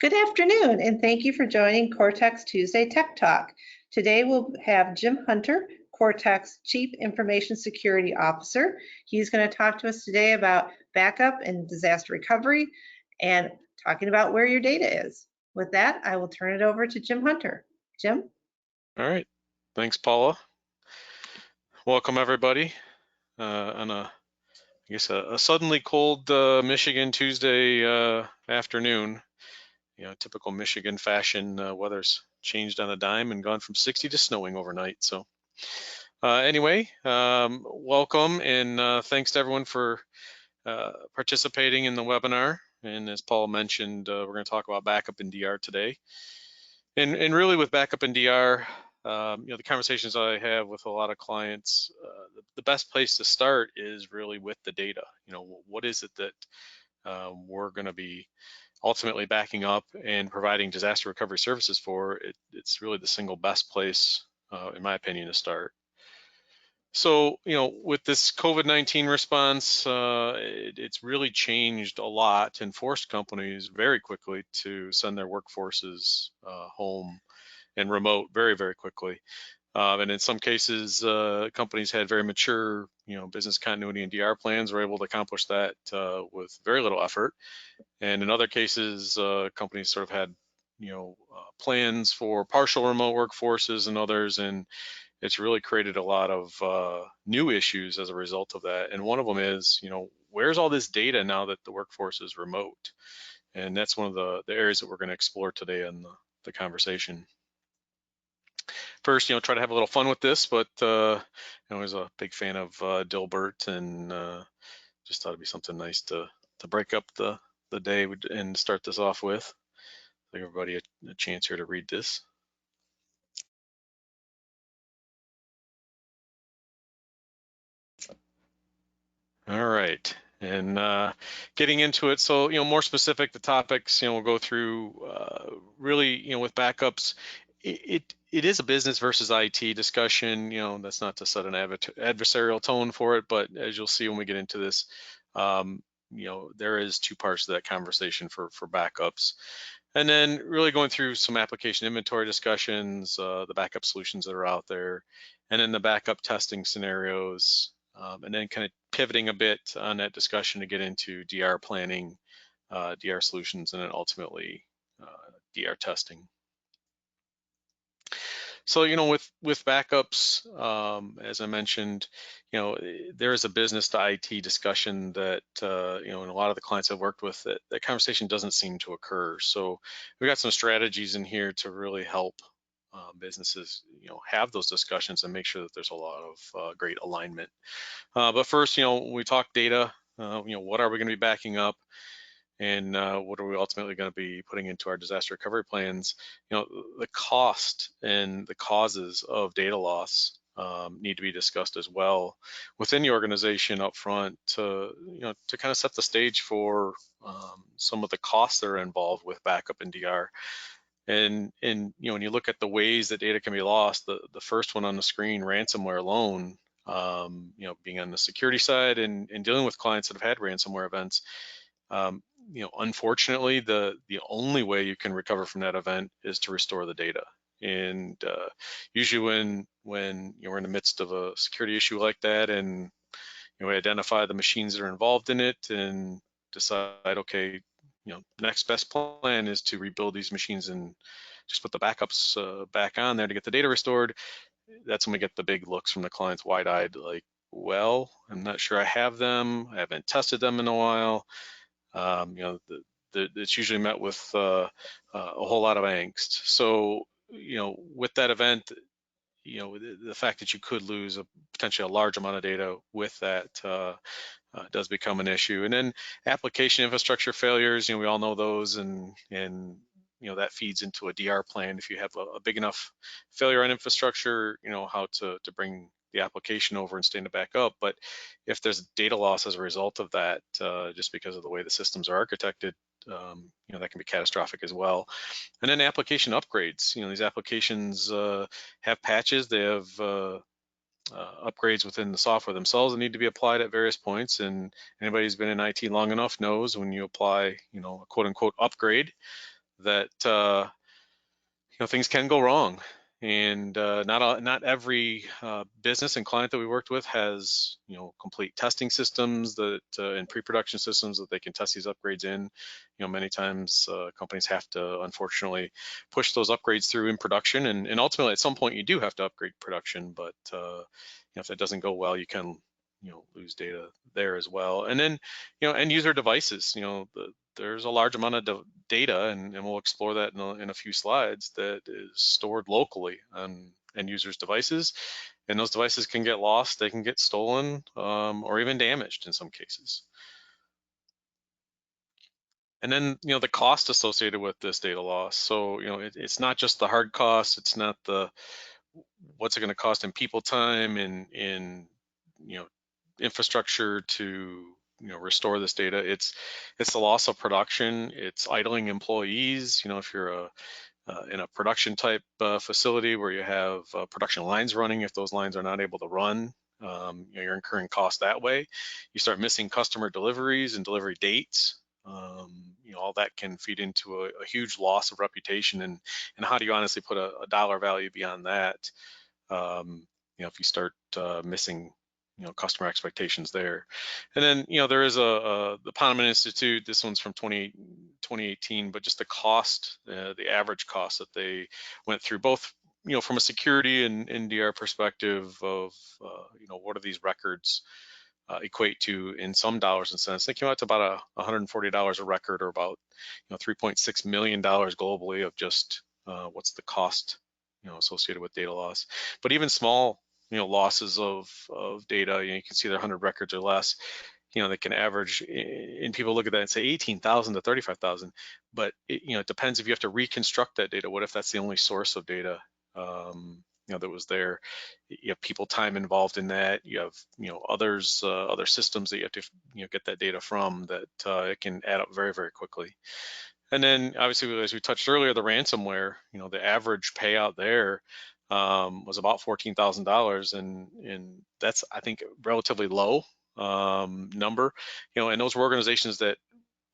Good afternoon, and thank you for joining Coretek's Tuesday Tech Talk. Today we'll have Jim Hunter, Coretek's Chief Information Security Officer. He's going to talk to us today about backup and disaster recovery and talking about where your data is. With that, I will turn it over to Jim Hunter. Jim? All right. Thanks, Paula. Welcome, everybody, on a suddenly cold Michigan Tuesday afternoon. You know, typical Michigan fashion, weather's changed on a dime and gone from 60 to snowing overnight. So anyway, welcome and thanks to everyone for participating in the webinar. And as Paul mentioned, we're going to talk about backup and DR today. And really with backup and DR, the conversations I have with a lot of clients, the best place to start is really with the data. You know, what is it that we're going to be ultimately backing up and providing disaster recovery services for? It's really the single best place, in my opinion, to start. So, you know, with this COVID-19 response, it's really changed a lot and forced companies very quickly to send their workforces home and remote very, very quickly. And in some cases, companies had very mature, business continuity and DR plans, were able to accomplish that with very little effort. And in other cases, companies sort of had, plans for partial remote workforces and others, and it's really created a lot of new issues as a result of that. And one of them is, where's all this data now that the workforce is remote? And that's one of the areas that we're going to explore today in the conversation. First, try to have a little fun with this, but I was a big fan of Dilbert, and just thought it'd be something nice to break up the day and start this off with. Give everybody a chance here to read this. All right, and getting into it. So, more specific, the topics, we'll go through really, with backups. It is a business versus IT discussion. That's not to set an adversarial tone for it, but as you'll see when we get into this, there is two parts to that conversation for backups. And then really going through some application inventory discussions, the backup solutions that are out there, and then the backup testing scenarios, and then kind of pivoting a bit on that discussion to get into DR planning, DR solutions, and then ultimately DR testing. So, with backups, as I mentioned, there is a business to IT discussion that, and a lot of the clients I've worked with, that conversation doesn't seem to occur. So we've got some strategies in here to really help businesses, have those discussions and make sure that there's a lot of great alignment. But first, we talk data, what are we going to be backing up? And what are we ultimately going to be putting into our disaster recovery plans? The cost and the causes of data loss need to be discussed as well within the organization up front to kind of set the stage for some of the costs that are involved with backup and DR. And when you look at the ways that data can be lost, the first one on the screen, ransomware alone, being on the security side and dealing with clients that have had ransomware events, unfortunately, the only way you can recover from that event is to restore the data. And usually when you're in the midst of a security issue like that, and we identify the machines that are involved in it and decide, okay, next best plan is to rebuild these machines and just put the backups back on there to get the data restored. That's when we get the big looks from the clients, wide-eyed, like, well, I'm not sure I have them. I haven't tested them in a while. It's usually met with a whole lot of angst. So, with that event, the fact that you could lose potentially a large amount of data with that does become an issue. And then application infrastructure failures, we all know those, and that feeds into a DR plan. If you have a big enough failure on infrastructure, how to bring the application over and stand it back up. But if there's data loss as a result of that, just because of the way the systems are architected, that can be catastrophic as well. And then application upgrades. These applications have patches. They have upgrades within the software themselves that need to be applied at various points. And anybody who's been in IT long enough knows when you apply, a quote unquote upgrade, that things can go wrong, and not every business and client that we worked with has complete testing systems that and pre-production systems that they can test these upgrades in. Many times companies have to unfortunately push those upgrades through in production, and ultimately at some point you do have to upgrade production, but if that doesn't go well, you can lose data there as well. And then end user devices, there's a large amount of data, and we'll explore that in a few slides, that is stored locally on end users' devices, and those devices can get lost, they can get stolen, or even damaged in some cases. And then the cost associated with this data loss. So it's not just the hard costs, it's not the what's it going to cost in people time and in infrastructure to restore this data. It's the loss of production, it's idling employees. If you're in a production type facility where you have production lines running, if those lines are not able to run, you're incurring costs that way. You start missing customer deliveries and delivery dates. All that can feed into a huge loss of reputation, and how do you honestly put a dollar value beyond that? If you start missing customer expectations there. And then there is the Poneman Institute, this one's from 2018, but just the cost, the average cost that they went through, both from a security and NDR perspective of what are these records equate to in some dollars and cents. They came out to about $140 a record, or about $3.6 million globally, of just what's the cost associated with data loss. But even small losses of data, you can see they're 100 records or less, they can average, and people look at that and say 18,000 to 35,000, but it depends if you have to reconstruct that data. What if that's the only source of data that was there? You have people time involved in that. You have other systems that you have to get that data from, that it can add up very, very quickly. And then obviously, as we touched earlier, the ransomware, the average payout there was about $14,000, and that's, I think, relatively low number. And those were organizations that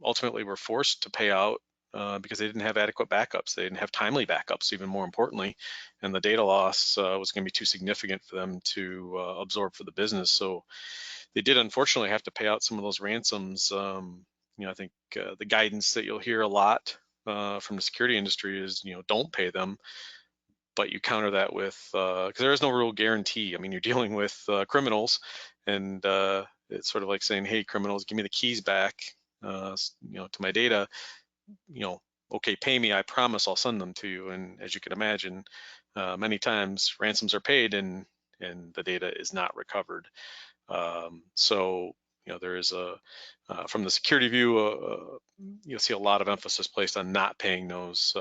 ultimately were forced to pay out because they didn't have adequate backups. They didn't have timely backups, even more importantly, and the data loss was going to be too significant for them to absorb for the business. So they did unfortunately have to pay out some of those ransoms. I think the guidance that you'll hear a lot from the security industry is, don't pay them, but you counter that with, because there is no real guarantee. I mean, you're dealing with criminals, and it's sort of like saying, hey, criminals, give me the keys back, to my data. Okay, pay me, I promise I'll send them to you. And as you can imagine, many times ransoms are paid and the data is not recovered. So there is from the security view, you'll see a lot of emphasis placed on not paying those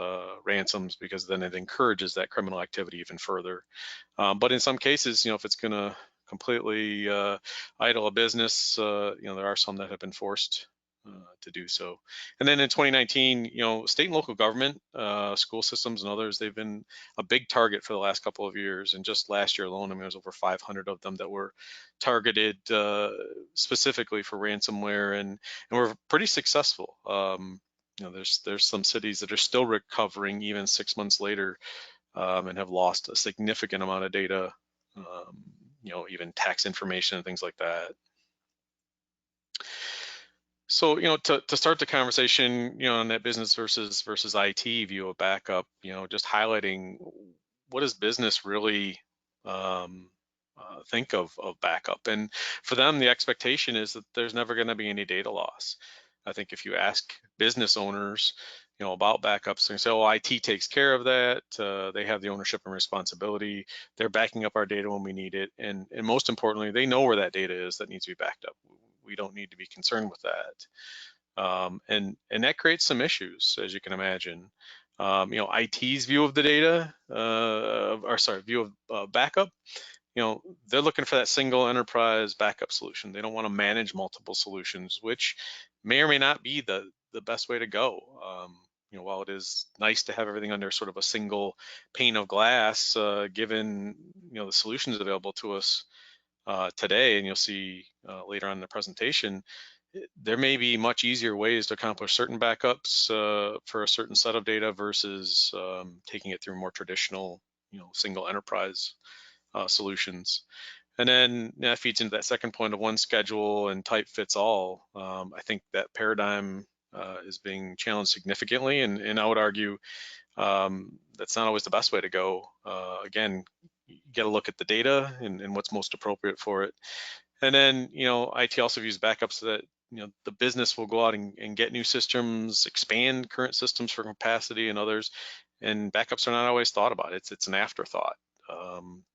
ransoms, because then it encourages that criminal activity even further. But in some cases, if it's going to completely idle a business, there are some that have been forced to do so. And then in 2019, state and local government, school systems and others, they've been a big target for the last couple of years. And just last year alone, I mean, there's over 500 of them that were targeted specifically for ransomware, and we're pretty successful. There's some cities that are still recovering even 6 months later, and have lost a significant amount of data, even tax information and things like that. So, to start the conversation, on that business versus IT view of backup, just highlighting, what does business really think of backup? And for them, the expectation is that there's never going to be any data loss. I think if you ask business owners, about backups, and say, oh, IT takes care of that. They have the ownership and responsibility. They're backing up our data when we need it. And most importantly, they know where that data is that needs to be backed up. We don't need to be concerned with that. And that creates some issues, as you can imagine. IT's view of the data, view of backup, they're looking for that single enterprise backup solution. They don't want to manage multiple solutions, which may or may not be the best way to go. While it is nice to have everything under sort of a single pane of glass, given the solutions available to us today, and you'll see later on in the presentation, there may be much easier ways to accomplish certain backups for a certain set of data versus taking it through more traditional, single enterprise solutions. And then that feeds into that second point of one schedule and type fits all. I think that paradigm is being challenged significantly, and I would argue that's not always the best way to go. Again, you got to look at the data and what's most appropriate for it. And then, IT also views backups so that, the business will go out and get new systems, expand current systems for capacity and others. And backups are not always thought about. It's an afterthought.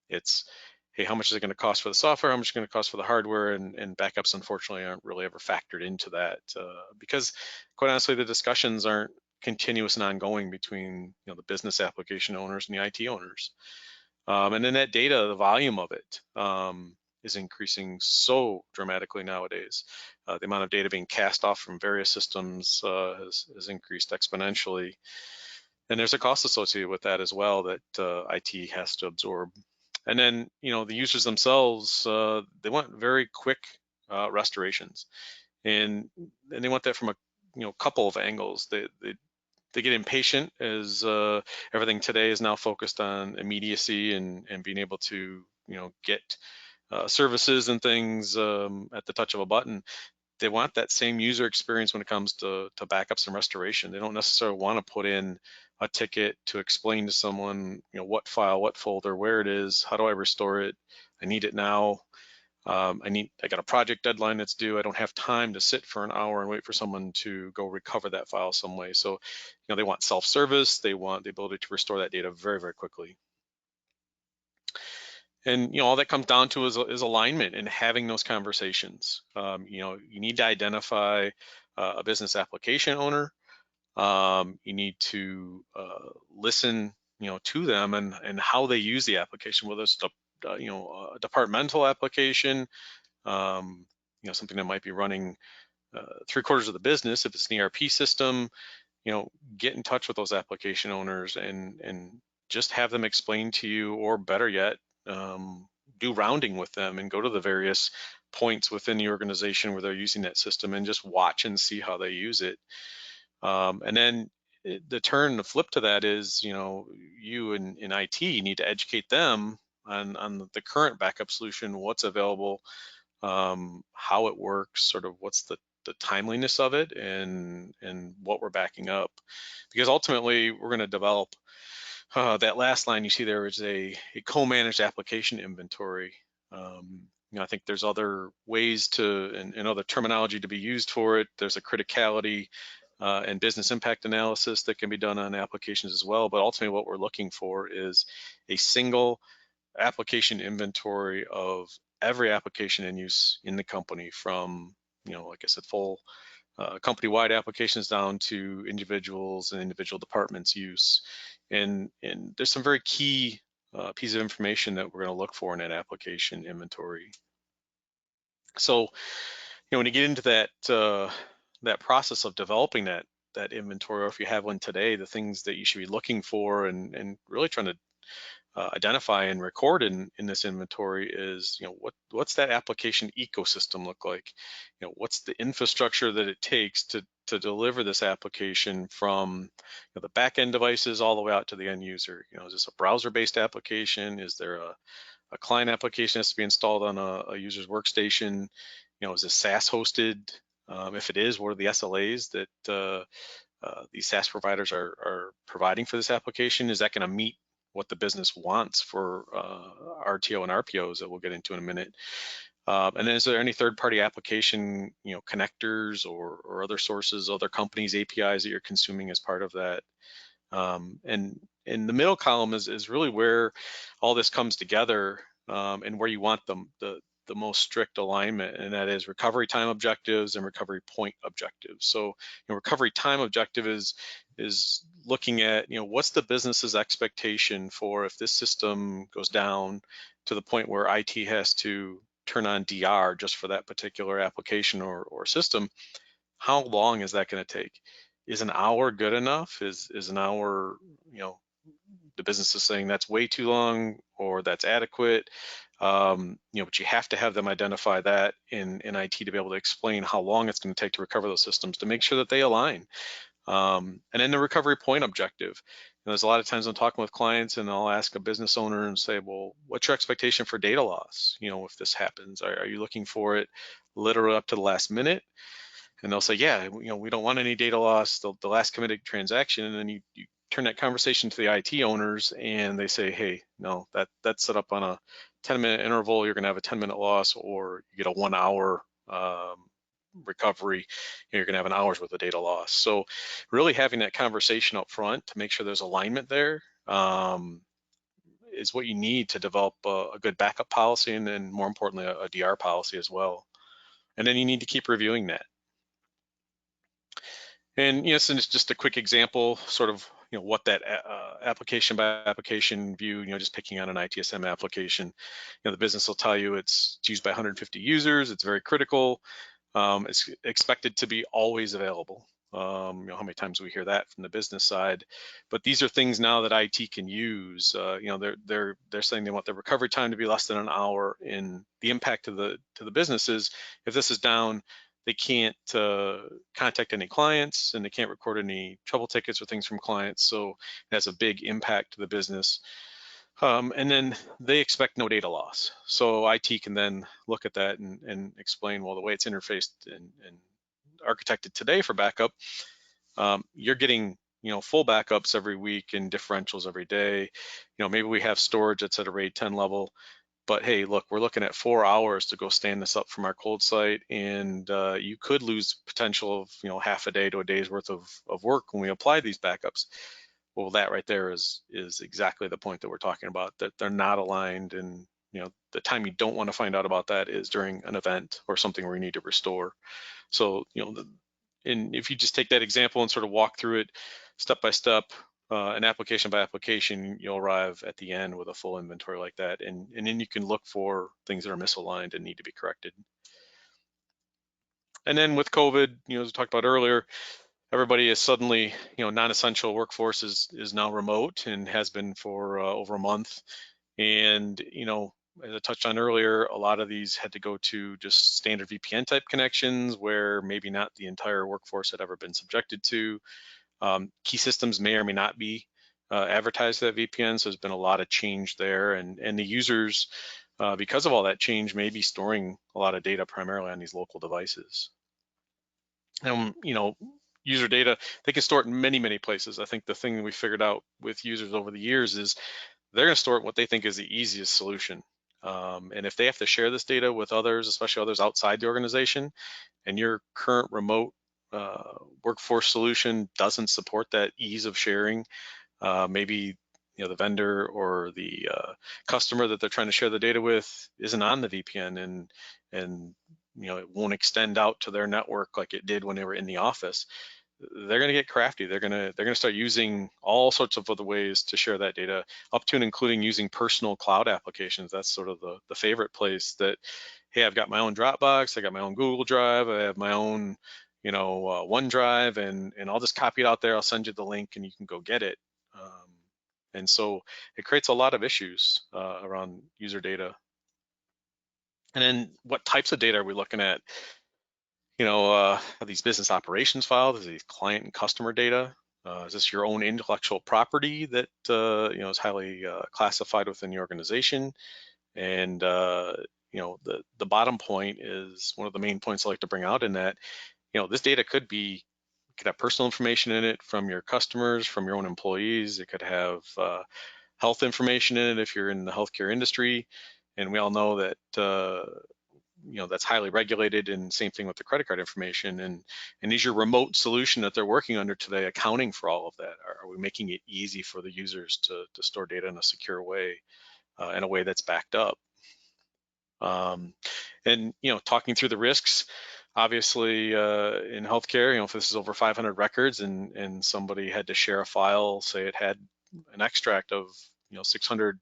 It's, hey, how much is it going to cost for the software? How much is it going to cost for the hardware? And backups, unfortunately, aren't really ever factored into that because, quite honestly, the discussions aren't continuous and ongoing between, the business application owners and the IT owners. And then that data, the volume of it, is increasing so dramatically nowadays. The amount of data being cast off from various systems has increased exponentially. And there's a cost associated with that as well that IT has to absorb. And then, the users themselves, they want very quick restorations. And they want that from a couple of angles. They get impatient as everything today is now focused on immediacy and being able to get services and things at the touch of a button. They want that same user experience when it comes to backups and restoration. They don't necessarily want to put in a ticket to explain to someone what file, what folder, where it is, how do I restore it, I need it now. I got a project deadline that's due. I don't have time to sit for an hour and wait for someone to go recover that file some way. So, they want self-service. They want the ability to restore that data very, very quickly. And all that comes down to is alignment and having those conversations. You need to identify a business application owner. You need to listen, to them and how they use the application, whether it's a departmental application, something that might be running 3/4 of the business. If it's an ERP system, get in touch with those application owners and just have them explain to you, or better yet, do rounding with them and go to the various points within the organization where they're using that system and just watch and see how they use it. And then the flip to that is, you in IT need to educate them on the current backup solution, what's available, how it works, sort of what's the timeliness of it, and what we're backing up. Because ultimately, we're going to develop that last line you see there is a co-managed application inventory. I think there's other ways to and other terminology to be used for it. There's a criticality and business impact analysis that can be done on applications as well. But ultimately, what we're looking for is a single application inventory of every application in use in the company, from, like I said, full company-wide applications down to individuals and individual departments' use. And there's some very key pieces of information that we're going to look for in that application inventory. So, when you get into that process of developing that inventory, or if you have one today, the things that you should be looking for and really trying to identify and record in this inventory is, what's that application ecosystem look like? What's the infrastructure that it takes to deliver this application from the back-end devices all the way out to the end user? Is this a browser-based application? Is there a client application that has to be installed on a user's workstation? Is this SaaS hosted? If it is, what are the SLAs that these SaaS providers are providing for this application? Is that going to meet what the business wants for RTO and RPOs that we'll get into in a minute? And then is there any third-party application, connectors or other sources, other companies' APIs that you're consuming as part of that? And in the middle column is really where all this comes together, and where you want the most strict alignment, and that is recovery time objectives and recovery point objectives. So, recovery time objective is looking at, what's the business's expectation for if this system goes down to the point where IT has to turn on DR just for that particular application or system. How long is that going to take? Is an hour good enough? Is an hour, the business is saying that's way too long or that's adequate? But you have to have them identify that in IT to be able to explain how long it's going to take to recover those systems to make sure that they align. And then the recovery point objective. There's a lot of times I'm talking with clients and I'll ask a business owner and say, well, what's your expectation for data loss? If this happens, are you looking for it literally up to the last minute? And they'll say, yeah, we don't want any data loss, the last committed transaction. And then you turn that conversation to the IT owners and they say, hey, no, that's set up on a 10-minute interval. You're going to have a 10-minute loss, or you get a 1 hour recovery. You're going to have an hour's worth of data loss. So really having that conversation up front to make sure there's alignment there is what you need to develop a good backup policy, and then more importantly, a DR policy as well. And then you need to keep reviewing that. And yes, and it's just a quick example, sort of, what that application by application view, just picking on an ITSM application, the business will tell you it's used by 150 users, it's very critical, it's expected to be always available. How many times we hear that from the business side, but these are things now that IT can use. They're saying they want the recovery time to be less than an hour. And the impact to the business is, if this is down, they can't contact any clients and they can't record any trouble tickets or things from clients. So it has a big impact to the business. And then they expect no data loss. So IT can then look at that and explain, well, the way it's interfaced and architected today for backup, you're getting full backups every week and differentials every day. Maybe we have storage that's at a RAID 10 level, but hey, look, we're looking at 4 hours to go stand this up from our cold site, and you could lose potential of half a day to a day's worth of work when we apply these backups. Well, that right there is exactly the point that we're talking about, that they're not aligned. And the time you don't want to find out about that is during an event or something where you need to restore. So and if you just take that example and sort of walk through it step by step, and application by application, you'll arrive at the end with a full inventory like that, and then you can look for things that are misaligned and need to be corrected. And then with COVID, as we talked about earlier, everybody is suddenly, non-essential workforce is now remote and has been for over a month. And, as I touched on earlier, a lot of these had to go to just standard VPN type connections where maybe not the entire workforce had ever been subjected to. Key systems may or may not be advertised to that VPN, so there's been a lot of change there. And the users, because of all that change, may be storing a lot of data primarily on these local devices. User data, they can store it in many, many places. I think the thing that we figured out with users over the years is they're going to store it in what they think is the easiest solution. And if they have to share this data with others, especially others outside the organization, and your current remote workforce solution doesn't support that ease of sharing, maybe the vendor or the customer that they're trying to share the data with isn't on the VPN, and it won't extend out to their network like it did when they were in the office. They're going to get crafty. They're going to start using all sorts of other ways to share that data, up to and including using personal cloud applications. That's sort of the favorite place that, hey, I've got my own Dropbox, I got my own Google Drive, I have my own OneDrive, and I'll just copy it out there. I'll send you the link and you can go get it. And so it creates a lot of issues around user data. And then what types of data are we looking at? Are these business operations files? Is these client and customer data? Is this your own intellectual property that is highly classified within the organization? And the bottom point is one of the main points I like to bring out in that. This data could have personal information in it from your customers, from your own employees. It could have health information in it if you're in the healthcare industry. And we all know that that's highly regulated, and same thing with the credit card information. And is your remote solution that they're working under today accounting for all of that? Are we making it easy for the users to store data in a secure way, in a way that's backed up? And talking through the risks, obviously in healthcare, if this is over 500 records and somebody had to share a file, say it had an extract of 600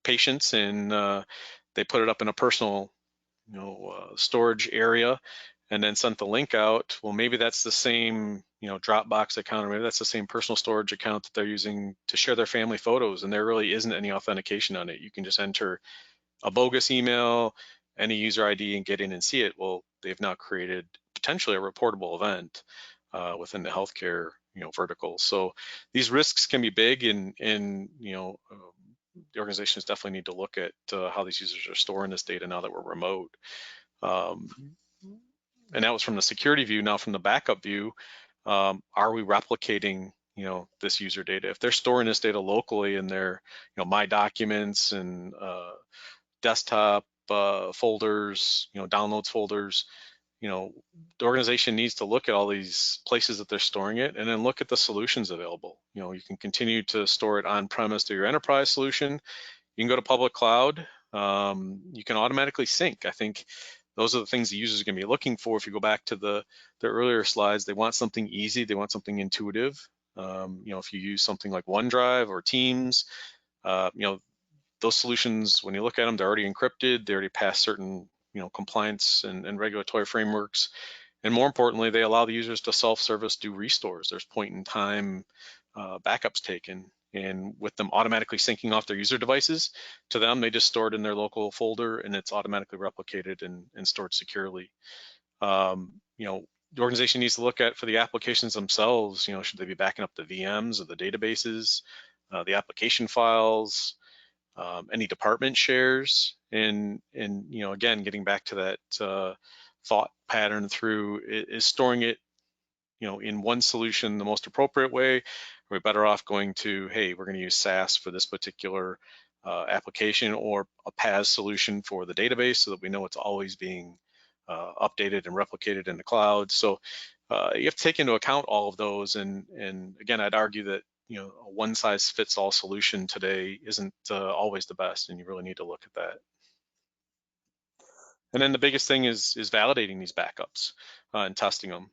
patients, and they put it up in a personal storage area, and then sent the link out, well, maybe that's the same, Dropbox account, or maybe that's the same personal storage account that they're using to share their family photos, and there really isn't any authentication on it. You can just enter a bogus email, any user ID, and get in and see it. Well, they've now created potentially a reportable event within the healthcare, vertical. So these risks can be big, and the organizations definitely need to look at how these users are storing this data now that we're remote. And that was from the security view. Now from the backup view, are we replicating this user data? If they're storing this data locally in their my documents and desktop folders, downloads folders, the organization needs to look at all these places that they're storing it, and then look at the solutions available. You can continue to store it on premise through your enterprise solution. You can go to public cloud. You can automatically sync. I think those are the things the users are going to be looking for. If you go back to the earlier slides, they want something easy. They want something intuitive. If you use something like OneDrive or Teams, those solutions, when you look at them, they're already encrypted. They already pass certain compliance and regulatory frameworks. And more importantly, they allow the users to self-service do restores. There's point in time backups taken. And with them automatically syncing off their user devices, to them, they just store it in their local folder, and it's automatically replicated and stored securely. The organization needs to look at, for the applications themselves, should they be backing up the VMs or the databases, the application files, any department shares, and again, getting back to that thought pattern through, is storing it in one solution the most appropriate way? Are we better off going to, hey, we're going to use SaaS for this particular application, or a PaaS solution for the database, so that we know it's always being updated and replicated in the cloud? So you have to take into account all of those, and again, I'd argue that a one-size-fits-all solution today isn't always the best, and you really need to look at that. And then the biggest thing is validating these backups and testing them.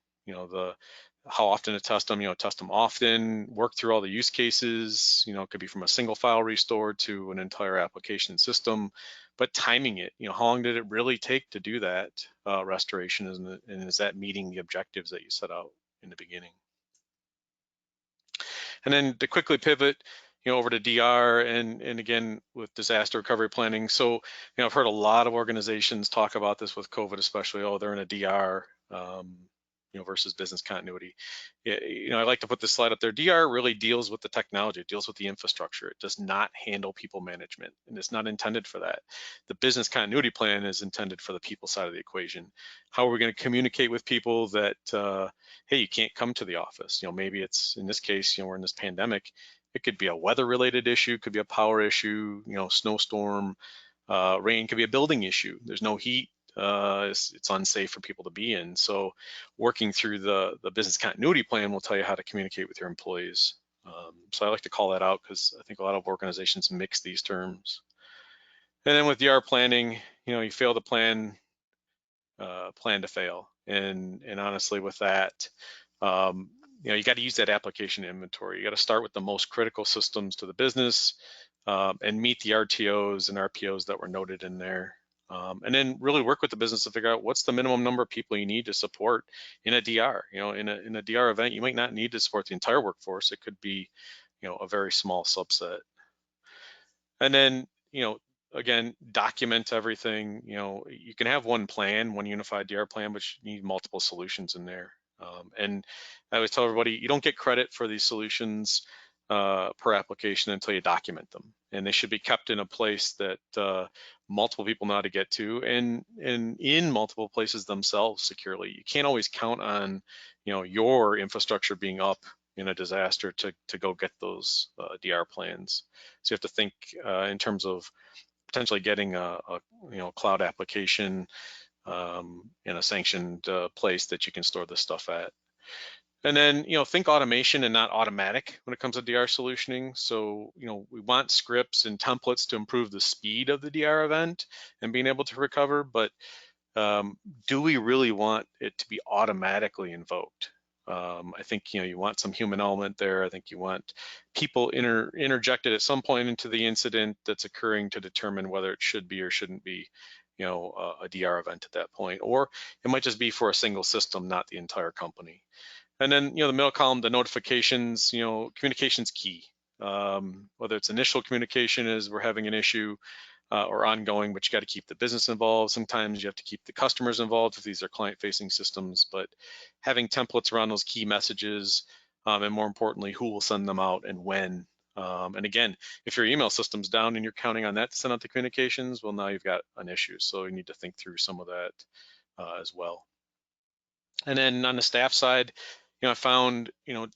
How often to test them. Test them often. Work through all the use cases. It could be from a single file restore to an entire application system, but timing it. How long did it really take to do that restoration, and is that meeting the objectives that you set out in the beginning? And then to quickly pivot, over to DR, and again with disaster recovery planning. So, I've heard a lot of organizations talk about this with COVID, especially. Oh, they're in a DR, versus business continuity. I like to put this slide up there. DR really deals with the technology. It deals with the infrastructure. It does not handle people management, and it's not intended for that. The business continuity plan is intended for the people side of the equation. How are we going to communicate with people that, hey, you can't come to the office? Maybe it's, in this case, we're in this pandemic. It could be a weather-related issue, could be a power issue, snowstorm, rain, could be a building issue. There's no heat. It's unsafe for people to be in. So working through the business continuity plan will tell you how to communicate with your employees. So I like to call that out, because I think a lot of organizations mix these terms. And then with DR planning, you fail to plan to fail. And honestly, with that, you got to use that application inventory. You got to start with the most critical systems to the business, and meet the RTOs and RPOs that were noted in there. And then really work with the business to figure out what's the minimum number of people you need to support in a DR. In a DR event, you might not need to support the entire workforce. It could be, a very small subset. And then, again, document everything. You can have one plan, one unified DR plan, but you need multiple solutions in there. And I always tell everybody, you don't get credit for these solutions per application until you document them, and they should be kept in a place that multiple people know how to get to, and in multiple places themselves securely. You can't always count on your infrastructure being up in a disaster to go get those DR plans. So you have to think in terms of potentially getting a cloud application in a sanctioned place that you can store this stuff at. And then, think automation and not automatic when it comes to DR solutioning. So, we want scripts and templates to improve the speed of the DR event and being able to recover, but do we really want it to be automatically invoked? I think, you want some human element there. I think you want people interjected at some point into the incident that's occurring to determine whether it should be or shouldn't be, a DR event at that point, or it might just be for a single system, not the entire company. And then, the middle column, the notifications, communication's key. Whether it's initial communication as we're having an issue or ongoing, but you got to keep the business involved. Sometimes you have to keep the customers involved if these are client-facing systems, but having templates around those key messages, and more importantly, who will send them out and when. And again, if your email system's down and you're counting on that to send out the communications, well, now you've got an issue. So you need to think through some of that as well. And then on the staff side, I found,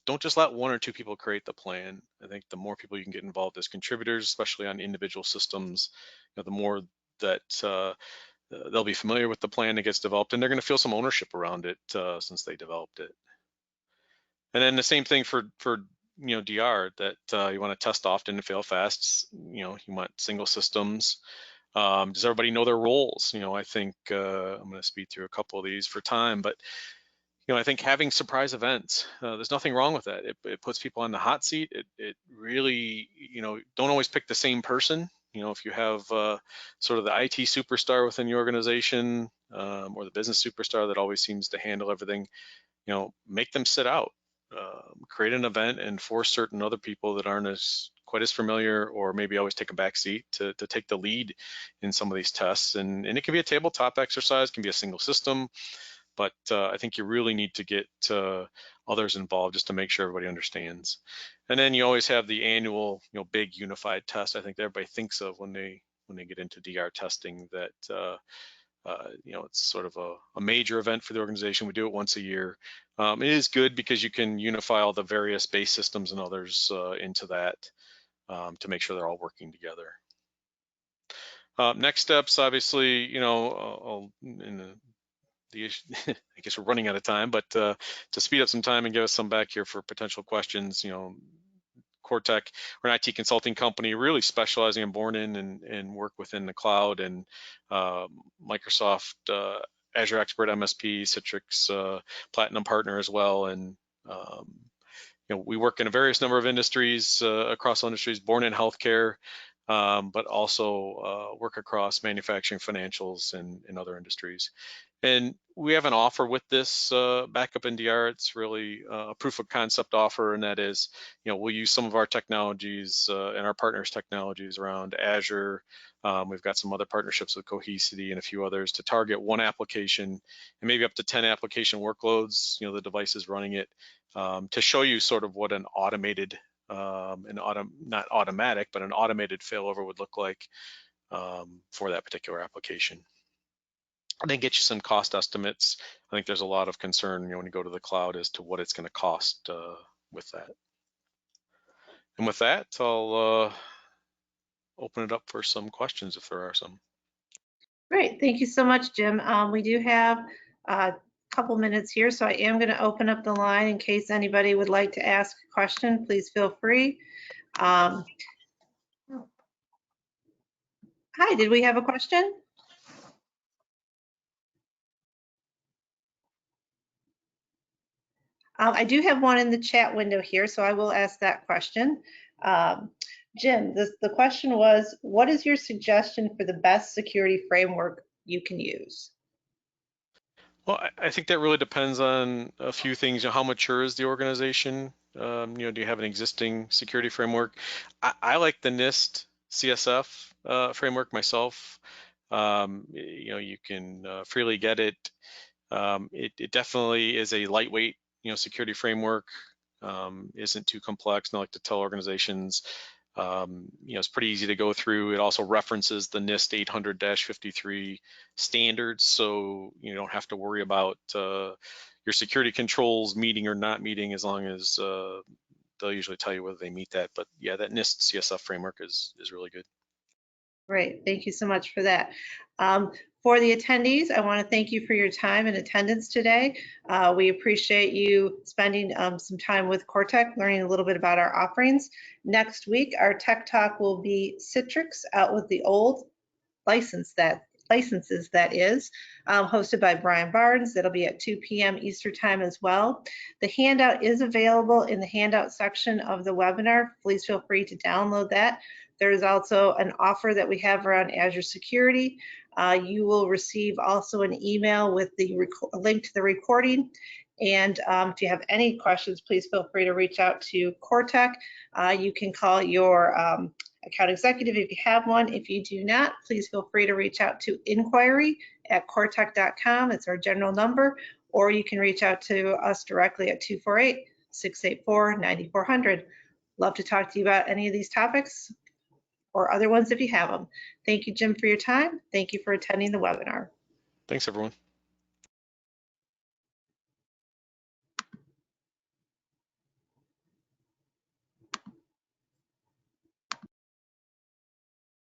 don't just let one or two people create the plan. I think the more people you can get involved as contributors, especially on individual systems, the more that they'll be familiar with the plan that gets developed, and they're going to feel some ownership around it since they developed it. And then the same thing for DR, that you want to test often and fail fast. You want single systems. Does everybody know their roles? I think I'm going to speed through a couple of these for time, but I think having surprise events, there's nothing wrong with that. It puts people on the hot seat. It really, don't always pick the same person. If you have sort of the IT superstar within your organization or the business superstar that always seems to handle everything, make them sit out. Create an event and force certain other people that aren't quite as familiar, or maybe always take a back seat to take the lead in some of these tests. And it can be a tabletop exercise, can be a single system. But I think you really need to get others involved just to make sure everybody understands. And then you always have the annual, big unified test. I think everybody thinks of when they get into DR testing that it's sort of a major event for the organization. We do it once a year. It is good because you can unify all the various base systems and others into that to make sure they're all working together. Next steps, obviously, I guess we're running out of time, but to speed up some time and give us some back here for potential questions, Coretek, we're an IT consulting company really specializing in born in and work within the cloud, and Microsoft Azure Expert MSP, Citrix Platinum Partner as well. And we work in a various number of industries, across industries, born in healthcare, but also work across manufacturing, financials, and other industries. And we have an offer with this backup in DR. It's really a proof of concept offer, and that is, we'll use some of our technologies and our partners' technologies around Azure. We've got some other partnerships with Cohesity and a few others to target one application and maybe up to 10 application workloads, the devices running it, to show you sort of what an automated, not automatic, but an automated failover would look like for that particular application. And then get you some cost estimates. I think there's a lot of concern, when you go to the cloud as to what it's going to cost with that. And with that, I'll open it up for some questions if there are some. Great, thank you so much, Jim. We do have a couple minutes here, so I am going to open up the line in case anybody would like to ask a question. Please feel free. Hi, did we have a question? I do have one in the chat window here, so I will ask that question. Jim, the question was, what is your suggestion for the best security framework you can use? Well, I think that really depends on a few things. How mature is the organization? Do you have an existing security framework? I like the NIST CSF framework myself. You can freely get it. It definitely is a lightweight, security framework. Isn't too complex. And I like to tell organizations, it's pretty easy to go through. It also references the NIST 800-53 standards, so you don't have to worry about your security controls meeting or not meeting, as long as they'll usually tell you whether they meet that. But yeah, that NIST CSF framework is really good. Great, thank you so much for that. For the attendees, I want to thank you for your time and attendance today. We appreciate you spending some time with Coretek, learning a little bit about our offerings. Next week, our Tech Talk will be Citrix out with the old licenses, that is, hosted by Brian Barnes. That'll be at 2 p.m. Eastern time as well. The handout is available in the handout section of the webinar. Please feel free to download that. There's also an offer that we have around Azure security. You will receive also an email with the link to the recording. And if you have any questions, please feel free to reach out to Coretek. You can call your account executive if you have one. If you do not, please feel free to reach out to inquiry@coretek.com. It's our general number, or you can reach out to us directly at 248-684-9400. Love to talk to you about any of these topics or other ones if you have them. Thank you, Jim, for your time. Thank you for attending the webinar. Thanks, everyone.